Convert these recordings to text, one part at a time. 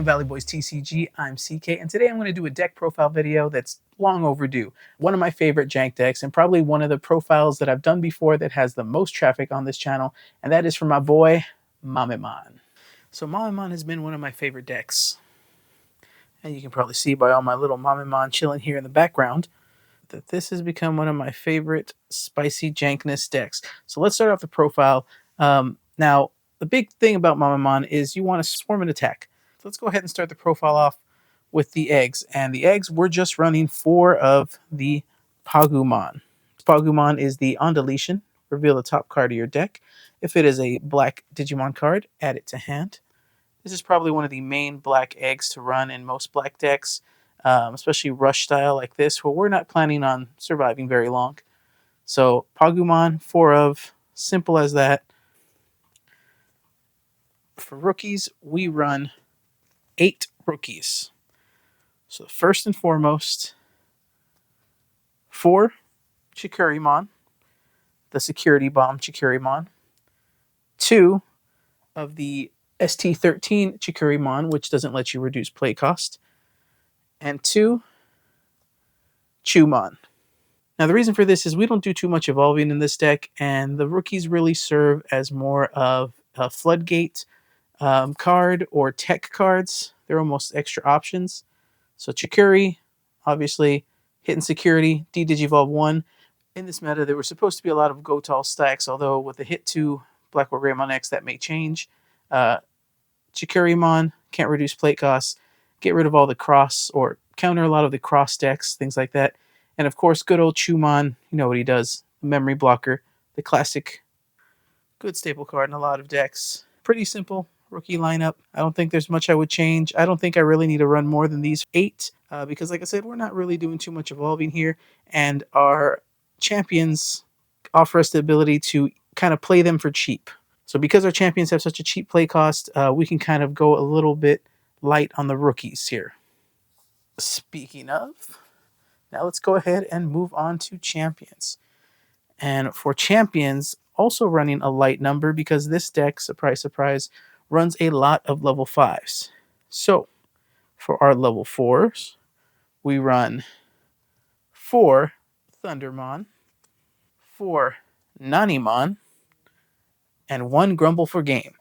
Valley Boys TCG, I'm CK, and today I'm going to do a deck profile video that's long overdue. One of my favorite jank decks, and probably one of the profiles that I've done before that has the most traffic on this channel, and that is for my boy, Mamemon. So Mamemon has been one of my favorite decks, and you can probably see by all my little Mamemon chilling here in the background, that this has become one of my favorite spicy jankness decks. So let's start off the profile. Now, the big thing about Mamemon is you want to swarm and attack. So let's go ahead and start the profile off with the eggs. And the eggs, we're just running 4 of the Pagumon. Pagumon is the on deletion. Reveal the top card of your deck. If it is a black Digimon card, add it to hand. This is probably one of the main black eggs to run in most black decks, especially rush style like this, where we're not planning on surviving very long. So Pagumon, 4 of, simple as that. For rookies, we run 8 rookies. So first and foremost, 4 Chikurimon, the security bomb Chikurimon. 2 of the ST13 Chikurimon, which doesn't let you reduce play cost. And 2 Chumon. Now the reason for this is we don't do too much evolving in this deck, and the rookies really serve as more of a floodgate card or tech cards. They're almost extra options. So Chikuri, obviously, hitting security, D-Digivolve 1. In this meta, there were supposed to be a lot of Gotal stacks, although with the hit 2 Black War Greymon X, that may change. Chikurimon, can't reduce plate costs, get rid of all the cross, or counter a lot of the cross decks, things like that. And of course, good old Chumon, you know what he does, memory blocker, the classic good staple card in a lot of decks. Pretty simple rookie lineup. I don't think there's much I would change. I don't think I really need to run more than these 8 because, like I said, we're not really doing too much evolving here, and our champions offer us the ability to kind of play them for cheap. So because our champions have such a cheap play cost, we can kind of go a little bit light on the rookies here. Speaking of, now let's go ahead and move on to champions. And for champions, also running a light number because this deck, surprise, surprise, runs a lot of level 5s. So for our level 4s, we run 4 Thundermon, 4 Nanimon, and 1 Grumble for game.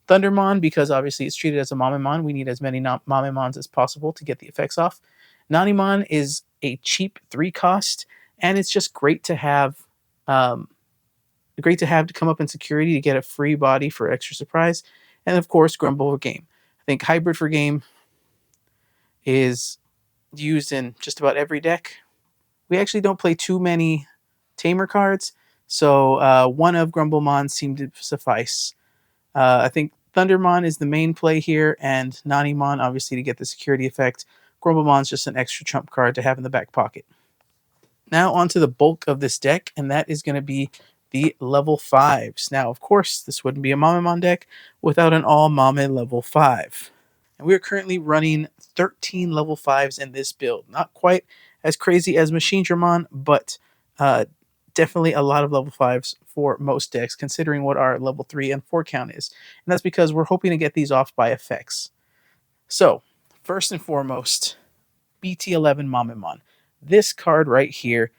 Thundermon, because obviously it's treated as a Mamemon, we need as many Mamemons as possible to get the effects off. Nanimon is a cheap 3 cost, and it's just great to have to come up in security to get a free body for extra surprise. And of course, Grumble for game. I think Hybrid for game is used in just about every deck. We actually don't play too many Tamer cards, so 1 of Grumblemon seemed to suffice. I think Thundermon is the main play here, and Nanimon obviously to get the security effect. Grumblemon's just an extra trump card to have in the back pocket. Now onto the bulk of this deck, and that is going to be the level 5s. Now, of course, this wouldn't be a Mamemon deck without an all Mame level 5. And we are currently running 13 level 5s in this build. Not quite as crazy as Machine Dramon, but definitely a lot of level 5s for most decks, considering what our level 3 and 4 count is. And that's because we're hoping to get these off by effects. So, first and foremost, BT11 Mamemon. This card right here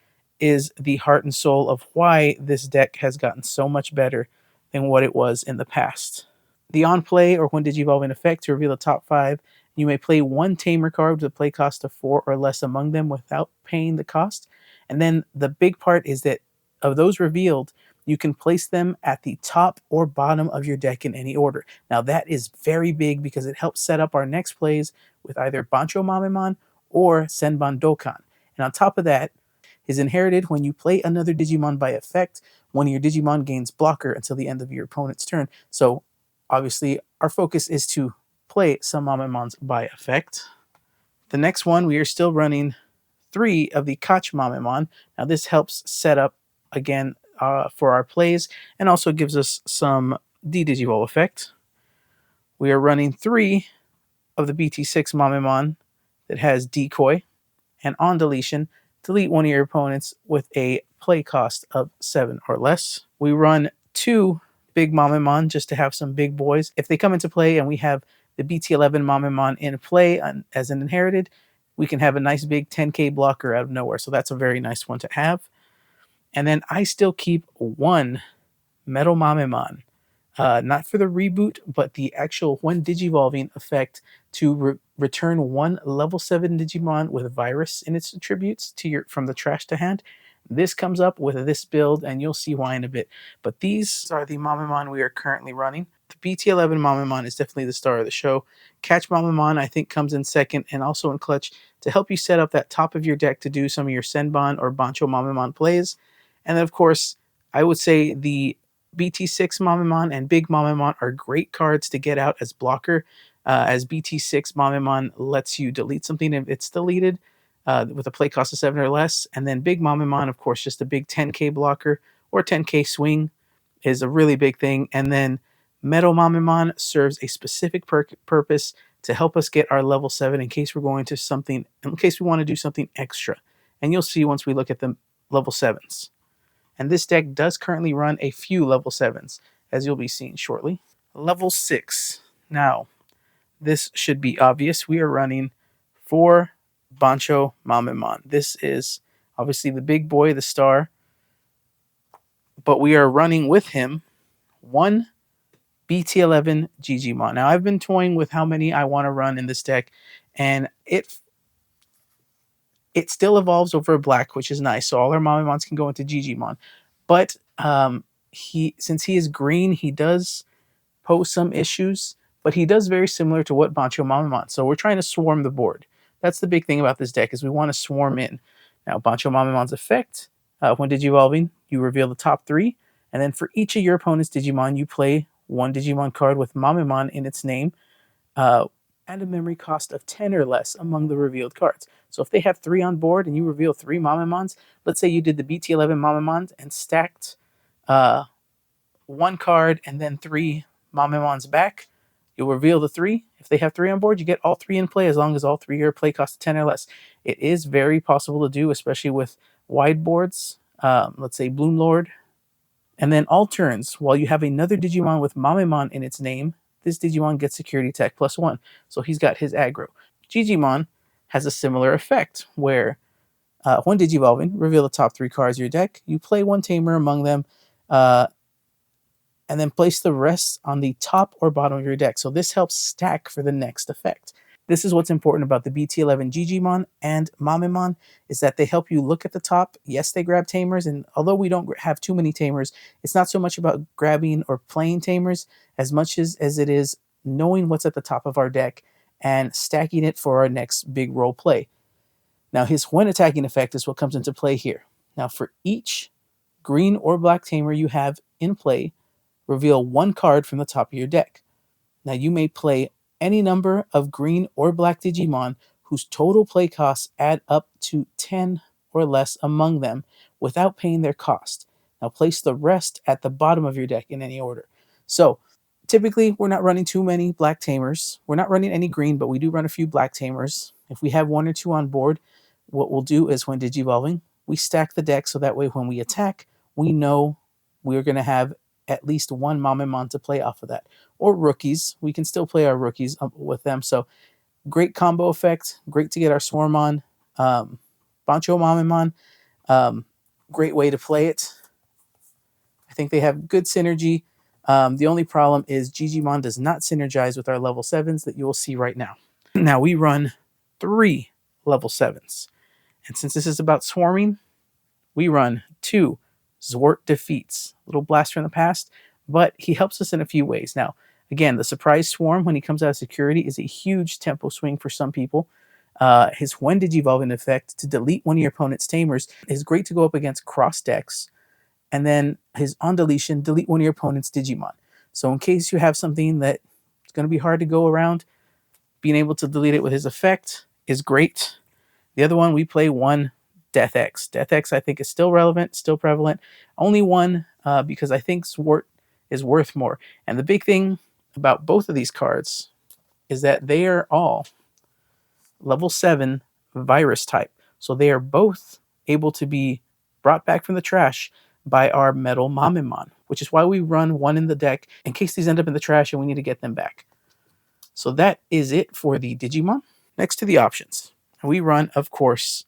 is the heart and soul of why this deck has gotten so much better than what it was in the past. The on play or when Digivolving effect to reveal the top 5, you may play 1 Tamer card with a play cost of 4 or less among them without paying the cost. And then the big part is that of those revealed, you can place them at the top or bottom of your deck in any order. Now that is very big because it helps set up our next plays with either Bancho Mamemon or Senbon Dokkan. And on top of that, is inherited when you play another Digimon by effect. One of your Digimon gains blocker until the end of your opponent's turn. So obviously our focus is to play some Mamemons by effect. The next one, we are still running 3 of the Koch Mamemon. Now this helps set up again for our plays and also gives us some D-Digivolve effect. We are running 3 of the BT6 Mamemon that has Decoy, and on deletion, delete one of your opponents with a play cost of 7 or less. We run 2 big Mamemon just to have some big boys. If they come into play and we have the BT11 Mamemon in play as an inherited, we can have a nice big 10k blocker out of nowhere. So that's a very nice one to have. And then I still keep one Metal Mamemon. Not for the reboot, but the actual when Digivolving effect to return one level 7 Digimon with a virus in its attributes to your from the trash to hand. This comes up with this build, and you'll see why in a bit. But these are the Mamemon we are currently running. The BT11 Mamemon is definitely the star of the show. Catch Mamemon, I think, comes in second and also in clutch to help you set up that top of your deck to do some of your Senbon or Bancho Mamemon plays. And then, of course, I would say the BT6 Mamemon and Big Mamemon are great cards to get out as blocker, as BT6 Mamemon lets you delete something if it's deleted with a play cost of 7 or less. And then Big Mamemon, of course, just a big 10k blocker or 10k swing is a really big thing. And then Metal Mamemon serves a specific purpose to help us get our level 7 in case we're going to something, in case we want to do something extra. And you'll see once we look at the level 7s. And this deck does currently run a few level 7s, as you'll be seeing shortly. Level 6. Now, this should be obvious. We are running 4 Bancho Mamemon. This is obviously the big boy, the star, but we are running with him 1 BT11 Digimon. Now, I've been toying with how many I want to run in this deck, and it still evolves over black, which is nice. So all our Mamemons can go into Digimon. But since he is green, he does pose some issues, but he does very similar to what Bancho Mamemon. So we're trying to swarm the board. That's the big thing about this deck is we want to swarm in. Now, Bancho Mamemon's effect, when Digivolving, you reveal the top 3, and then for each of your opponent's Digimon, you play 1 Digimon card with Mamemon in its name, and a memory cost of 10 or less among the revealed cards. So if they have 3 on board and you reveal 3 Mamemons, let's say you did the BT11 Mamemons and stacked 1 card and then 3 Mamemons back, you'll reveal the 3. If they have 3 on board, you get all 3 in play as long as all 3 are play cost of 10 or less. It is very possible to do, especially with wide boards. Let's say Bloom Lord. And then all turns, while you have another Digimon with Mamemon in its name, this Digimon gets security tech +1. So he's got his aggro. Digimon has a similar effect where when Digivolving, reveal the top 3 cards of your deck. You play 1 Tamer among them, and then place the rest on the top or bottom of your deck. So this helps stack for the next effect. This is what's important about the BT11 Digimon and Mamemon, is that they help you look at the top. Yes, they grab Tamers, and although we don't have too many Tamers, it's not so much about grabbing or playing Tamers as much as it is knowing what's at the top of our deck and stacking it for our next big role play. Now, his when attacking effect is what comes into play here. Now, for each green or black Tamer you have in play, reveal 1 card from the top of your deck. Now, you may play any number of green or black Digimon whose total play costs add up to 10 or less among them without paying their cost. Now, place the rest at the bottom of your deck in any order. So, typically, we're not running too many black Tamers. We're not running any green, but we do run a few black Tamers. If we have 1 or 2 on board, what we'll do is when Digivolving, we stack the deck so that way when we attack, we know we're going to have at least 1 Mamemon to play off of that. Or rookies. We can still play our rookies with them. So great combo effect. Great to get our swarm on. Bancho Mamemon. Great way to play it. I think they have good synergy. The only problem is Digimon does not synergize with our level 7s that you will see right now. Now we run 3 level 7s. And since this is about swarming, we run 2 Zwart defeats. Little blast from the past, but he helps us in a few ways. Now, again, the surprise swarm when he comes out of security is a huge tempo swing for some people. His when Digivolving effect to delete 1 of your opponent's Tamers is great to go up against cross decks. And then his on deletion, delete 1 of your opponent's Digimon. So in case you have something that it's going to be hard to go around, being able to delete it with his effect is great. The other one, we play 1 Death X. Death X, I think, is still relevant, still prevalent. Only 1 because I think Zwart is worth more. And the big thing about both of these cards is that they are all level 7 virus type. So they are both able to be brought back from the trash by our Metal Mamemon, which is why we run 1 in the deck in case these end up in the trash and we need to get them back. So that is it for the Digimon. Next to the options, we run, of course,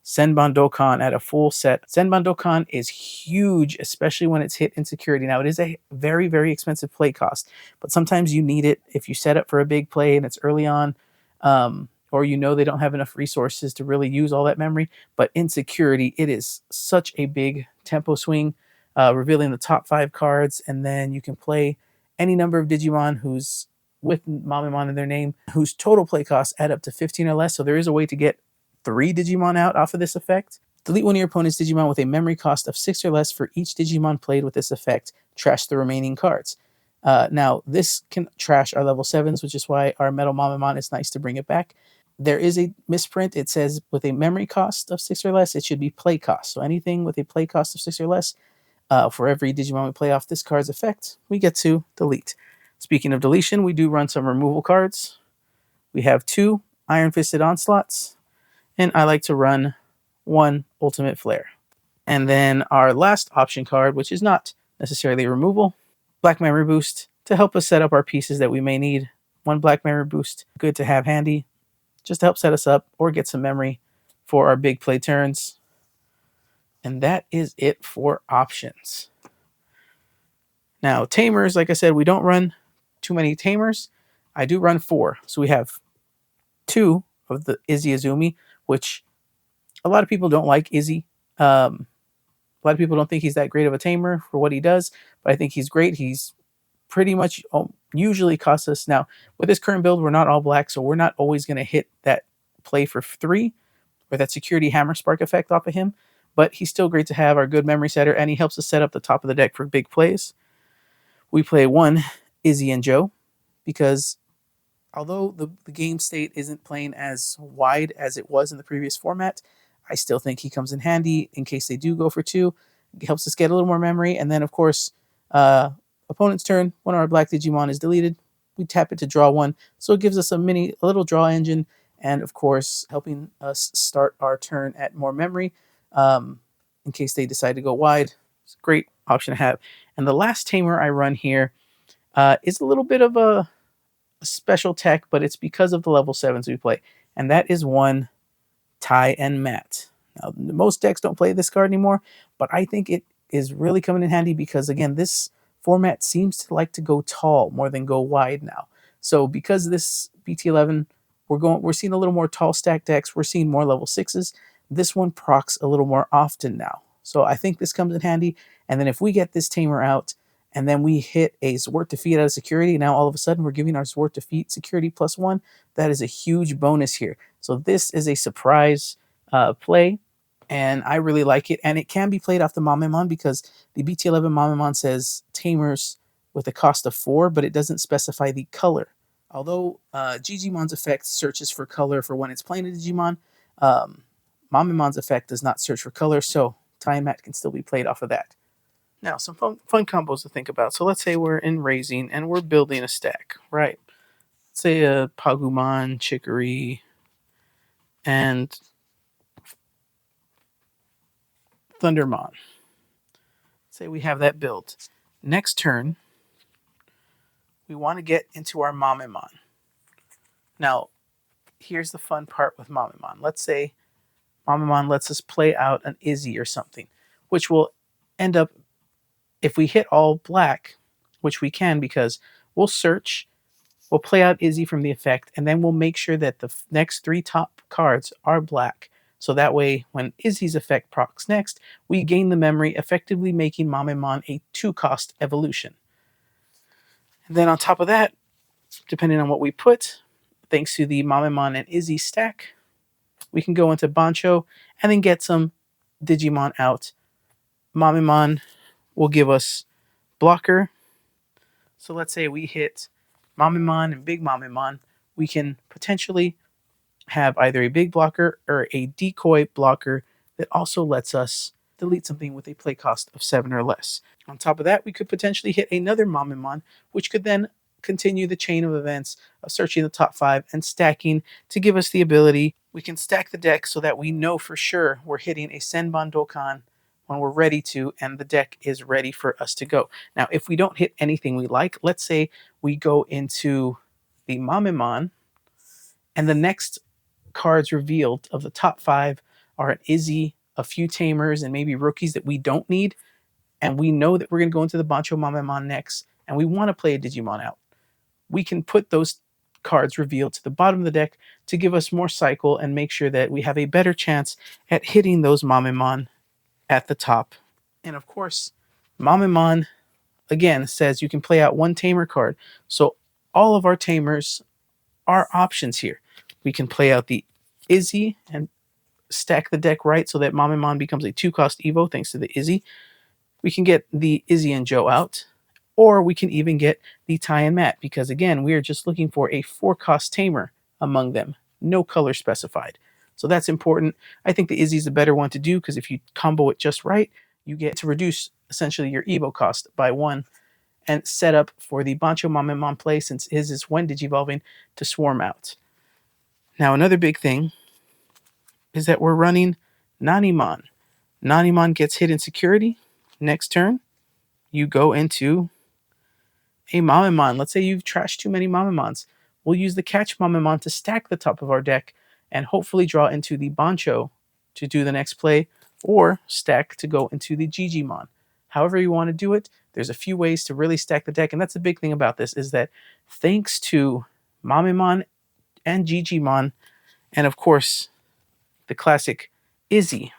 Senbon Dokkan at a full set. Senbon Dokkan is huge, especially when it's hit in security. Now, it is a very, very expensive play cost, but sometimes you need it if you set up for a big play and it's early on, or you know they don't have enough resources to really use all that memory. But in security, it is such a big tempo swing, revealing the top 5 cards, and then you can play any number of Digimon who's with Mamemon in their name, whose total play costs add up to 15 or less. So there is a way to get 3 Digimon out off of this effect. Delete one of your opponent's Digimon with a memory cost of 6 or less for each Digimon played with this effect. Trash the remaining cards. Now, this can trash our level 7s, which is why our Metal Mamemon is nice to bring it back. There is a misprint. It says with a memory cost of 6 or less, it should be play cost. So anything with a play cost of 6 or less, for every Digimon we play off this card's effect, we get to delete. Speaking of deletion, we do run some removal cards. We have 2 Iron Fisted Onslaughts, and I like to run 1 Ultimate Flare. And then our last option card, which is not necessarily removal, Black Memory Boost, to help us set up our pieces that we may need. 1 Black Memory Boost, good to have handy, just to help set us up or get some memory for our big play turns. And that is it for options. Now, Tamers, like I said, we don't run too many Tamers. I do run 4. So we have 2 of the Izzy Azumi, which a lot of people don't like Izzy. A lot of people don't think he's that great of a tamer for what he does, but I think he's great. He's pretty much usually costs us. Now, with this current build, we're not all black, so we're not always going to hit that play for 3 or that security hammer spark effect off of him, but he's still great to have, our good memory setter, and he helps us set up the top of the deck for big plays. We play 1 Izzy and Joe because although the game state isn't playing as wide as it was in the previous format, I still think he comes in handy in case they do go for 2. It helps us get a little more memory. And then, of course, opponent's turn, one of our black Digimon is deleted. We tap it to draw 1. So it gives us a little draw engine, and, of course, helping us start our turn at more memory in case they decide to go wide. It's a great option to have. And the last tamer I run here is a little bit of a special tech, but it's because of the level 7s we play. And that is 1 Ty and Matt. Now, most decks don't play this card anymore, but I think it is really coming in handy because, again, this format seems to like to go tall more than go wide now. So because this BT11, we're seeing a little more tall stack decks, we're seeing more level 6s. This one procs a little more often now. So I think this comes in handy. And then if we get this tamer out, and then we hit a Zwart defeat out of security, now all of a sudden we're giving our Zwart defeat security +1. That is a huge bonus here. So this is a surprise play, and I really like it. And it can be played off the Mamemon because the BT11 Mamemon says Tamers with a cost of 4, but it doesn't specify the color. Although Gigimon's effect searches for color for when it's playing a Digimon, Mamemon's effect does not search for color, so Time Mat can still be played off of that. Now, some fun combos to think about. So let's say we're in Raising and we're building a stack, right? Let's say a Pagumon, Chicory, and Thundermon. Say we have that built. Next turn, we want to get into our Mamemon. Now, here's the fun part with Mamemon. Let's say Mamemon lets us play out an Izzy or something, which will end up, if we hit all black, which we can because we'll search, we'll play out Izzy from the effect, and then we'll make sure that the next 3 top cards are black. So that way, when Izzy's effect procs next, we gain the memory, effectively making Mamemon a 2-cost evolution. And then on top of that, depending on what we put, thanks to the Mamemon and Izzy stack, we can go into Bancho and then get some Digimon out. Mamemon will give us blocker. So let's say we hit Mamemon and Big Mamemon, we can potentially have either a big blocker or a decoy blocker that also lets us delete something with a play cost of 7 or less. On top of that, we could potentially hit another Mamemon, which could then continue the chain of events of searching the top 5 and stacking to give us the ability. We can stack the deck so that we know for sure we're hitting a Senbon Dokkan when we're ready to, and the deck is ready for us to go. Now, if we don't hit anything we like, let's say we go into the Mamemon, and the next cards revealed of the top 5 are an Izzy, a few Tamers, and maybe rookies that we don't need. And we know that we're going to go into the Bancho Mamemon next, and we want to play a Digimon out. We can put those cards revealed to the bottom of the deck to give us more cycle and make sure that we have a better chance at hitting those Mamemon at the top. And of course, Mamemon, again, says you can play out one Tamer card. So all of our Tamers are options here. We can play out the Izzy and stack the deck right so that Mamemon becomes a 2-cost Evo thanks to the Izzy. We can get the Izzy and Joe out, or we can even get the Ty and Matt, because again, we are just looking for a 4-cost Tamer among them. No color specified. So that's important. I think the Izzy is the better one to do, because if you combo it just right, you get to reduce essentially your Evo cost by 1 and set up for the Bancho Mamemon play, since his is when Digivolving to swarm out. Now, another big thing is that we're running Nanimon. Nanimon gets hit in security. Next turn, you go into a Mamemon. Let's say you've trashed too many Mamemons. We'll use the Catch Mamemon to stack the top of our deck and hopefully draw into the Bancho to do the next play, or stack to go into the Digimon. However you want to do it, there's a few ways to really stack the deck, and that's the big thing about this, is that thanks to Mamemon and Digimon, and of course, the classic Izzy,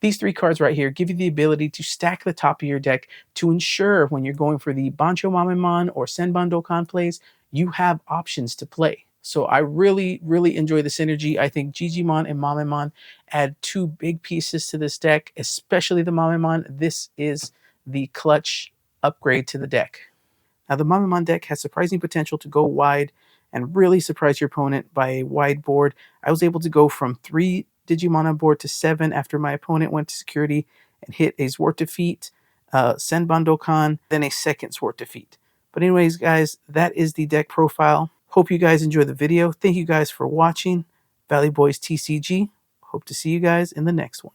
these 3 cards right here give you the ability to stack the top of your deck to ensure when you're going for the Bancho Mamemon or Senban Dokkan plays, you have options to play. So I really, really enjoy the synergy. I think Digimon and Mamemon add 2 big pieces to this deck, especially the Mamemon. This is the clutch upgrade to the deck. Now, the Mamemon deck has surprising potential to go wide and really surprise your opponent by a wide board. I was able to go from 3 Digimon on board to 7 after my opponent went to security and hit a Zwart defeat, Senban Dokkan, then a second Zwart defeat. But anyways, guys, that is the deck profile. Hope you guys enjoyed the video. Thank you guys for watching. Valley Boys TCG. Hope to see you guys in the next one.